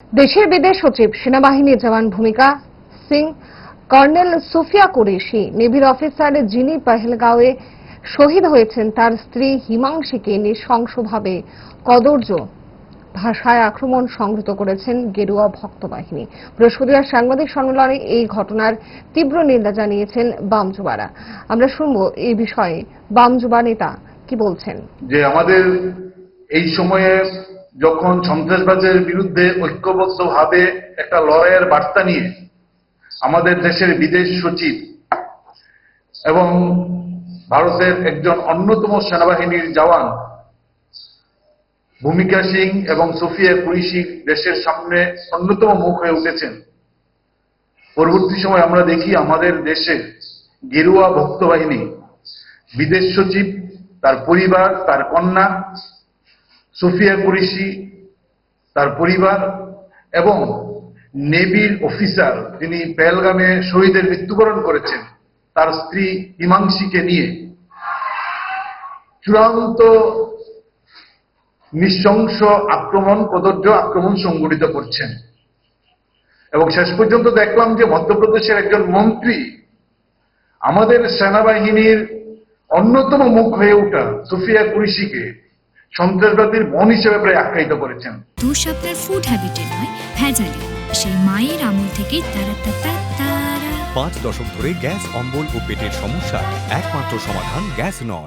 দেশের বিদেশ সচিব সেনাবাহিনীর জওয়ান ভূমিকা সিং কর্নেল সুফিয়া কুরেশি নেভির অফিসার যিনি পহেলগাঁওয়ে শহীদ হয়েছেন তার স্ত্রী হিমাংশীকে নৃশংসভাবে কদর্য ভাষায় আক্রমণ সংহত করেছেন গেরুয়া ভক্ত বাহিনী। বৃহস্পতিবার সাংবাদিক সম্মেলনে এই ঘটনার তীব্র নিন্দা জানিয়েছেন বামজুবারা। আমরা শুনবো এই বিষয়ে বামজুবা নেতা কি বলছেন। যে আমাদের এই সময়ে যখন সন্ত্রাসবাদের বিরুদ্ধে ঐক্যবদ্ধভাবে একটা লড়াইয়ের বার্তা নিয়ে আমাদের দেশের বিদেশ সচিব এবং ভারতের একজন অন্যতম সেনাবাহিনীর জওয়ান ভূমিকা সিং এবং সুফিয়া কুরেশি দেশের সামনে অন্যতম মুখ হয়ে উঠেছেন, পরবর্তী সময় আমরা দেখি আমাদের দেশের গেরুয়া ভক্ত বাহিনী বিদেশ সচিব, তার পরিবার, তার কন্যা সুফিয়া কুরেশি, তার পরিবার এবং নেভির অফিসার যিনি পেহেলগামে শহীদের মৃত্যুবরণ করেছেন তার স্ত্রী হিমাংশীকে নিয়ে চূড়ান্ত নৃশংস কদর্য আক্রমণ সংঘটিত করছেন। এবং শেষ পর্যন্ত দেখলাম যে মধ্যপ্রদেশের একজন মন্ত্রী আমাদের সেনাবাহিনীর অন্যতম মুখ হয়ে ওঠা সুফিয়া কুরেশিকে সন্ত্রাসবাদীর বোন হিসেবে প্রায় আখ্যায়িত করেছেন। দোষ আপনার ফুড হ্যাবিটে নয়, ভেজালে। সেই মায়ের আমল থেকে 5 দশক ধরে গ্যাস, অম্বল ও পেটের সমস্যা একমাত্র সমাধান গ্যাস নল।